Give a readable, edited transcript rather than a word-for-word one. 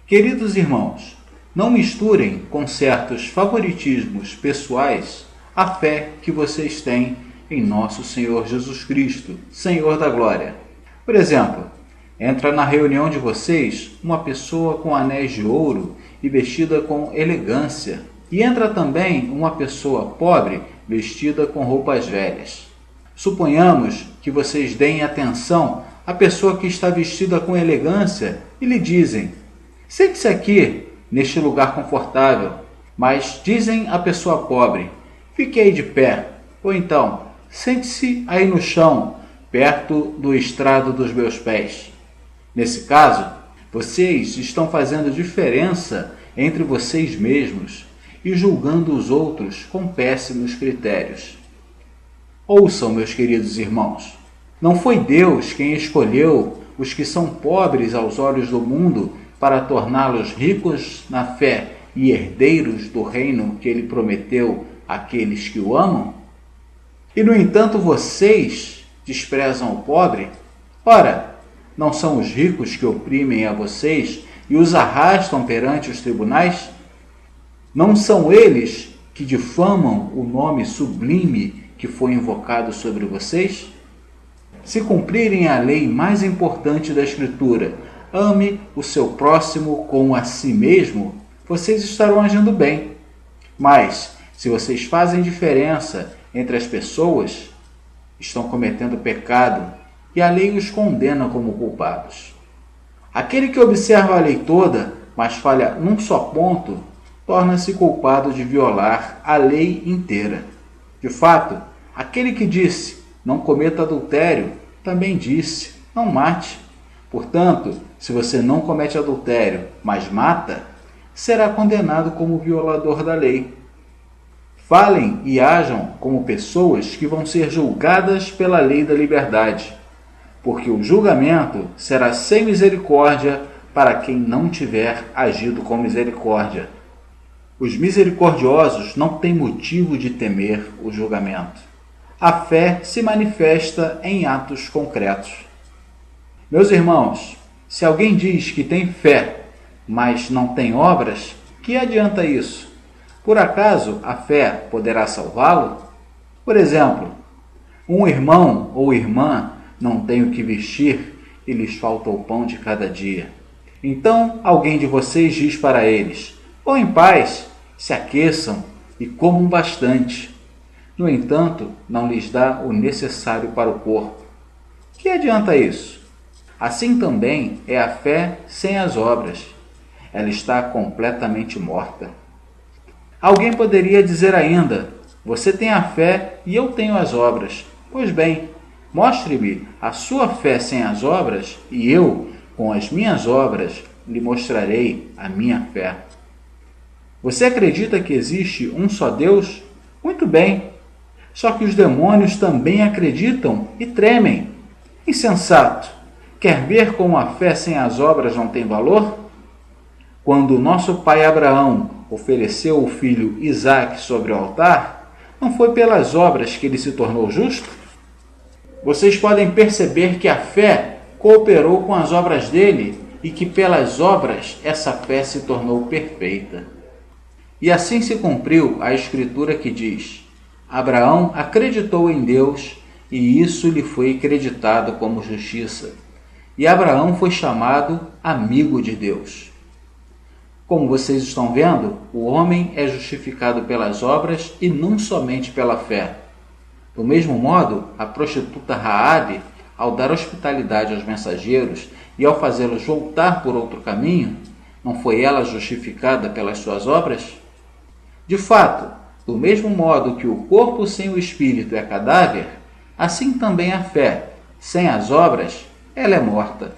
Queridos irmãos, não misturem com certos favoritismos pessoais a fé que vocês têm em nosso Senhor Jesus Cristo, Senhor da Glória. Por exemplo, entra na reunião de vocês uma pessoa com anéis de ouro e vestida com elegância, e entra também uma pessoa pobre vestida com roupas velhas. Suponhamos que vocês deem atenção à pessoa que está vestida com elegância e lhe dizem: sente-se aqui, neste lugar confortável. Mas dizem à pessoa pobre: fique aí de pé. Ou então, sente-se aí no chão, perto do estrado dos meus pés. Nesse caso, vocês estão fazendo diferença entre vocês mesmos e julgando os outros com péssimos critérios. Ouçam, meus queridos irmãos, não foi Deus quem escolheu os que são pobres aos olhos do mundo para torná-los ricos na fé e herdeiros do reino que ele prometeu àqueles que o amam? E, no entanto, vocês desprezam o pobre? Ora, não são os ricos que oprimem a vocês e os arrastam perante os tribunais? Não são eles que difamam o nome sublime que foi invocado sobre vocês? Se cumprirem a lei mais importante da Escritura, ame o seu próximo como a si mesmo, vocês estarão agindo bem. Mas, se vocês fazem diferença entre as pessoas, estão cometendo pecado e a lei os condena como culpados. Aquele que observa a lei toda, mas falha num só ponto, torna-se culpado de violar a lei inteira. De fato, aquele que disse: não cometa adultério, também disse: não mate. Portanto, se você não comete adultério, mas mata, será condenado como violador da lei. Falem e ajam como pessoas que vão ser julgadas pela lei da liberdade, porque o julgamento será sem misericórdia para quem não tiver agido com misericórdia. Os misericordiosos não têm motivo de temer o julgamento. A fé se manifesta em atos concretos. Meus irmãos, se alguém diz que tem fé, mas não tem obras, que adianta isso? Por acaso a fé poderá salvá-lo? Por exemplo, um irmão ou irmã não tem o que vestir e lhes falta o pão de cada dia. Então alguém de vocês diz para eles: vão em paz, se aqueçam e comam bastante. No entanto, não lhes dá o necessário para o corpo. Que adianta isso? Assim também é a fé sem as obras. Ela está completamente morta. Alguém poderia dizer ainda: você tem a fé e eu tenho as obras. Pois bem, mostre-me a sua fé sem as obras e eu, com as minhas obras, lhe mostrarei a minha fé. Você acredita que existe um só Deus? Muito bem. Só que os demônios também acreditam e tremem. Insensato! Quer ver como a fé sem as obras não tem valor? Quando nosso pai Abraão ofereceu o filho Isaque sobre o altar, não foi pelas obras que ele se tornou justo? Vocês podem perceber que a fé cooperou com as obras dele e que pelas obras essa fé se tornou perfeita. E assim se cumpriu a escritura que diz: Abraão acreditou em Deus e isso lhe foi acreditado como justiça. E Abraão foi chamado amigo de Deus. Como vocês estão vendo, o homem é justificado pelas obras e não somente pela fé. Do mesmo modo, a prostituta Raabe, ao dar hospitalidade aos mensageiros e ao fazê-los voltar por outro caminho, não foi ela justificada pelas suas obras? De fato, do mesmo modo que o corpo sem o espírito é cadáver, assim também a fé, sem as obras, ela é morta.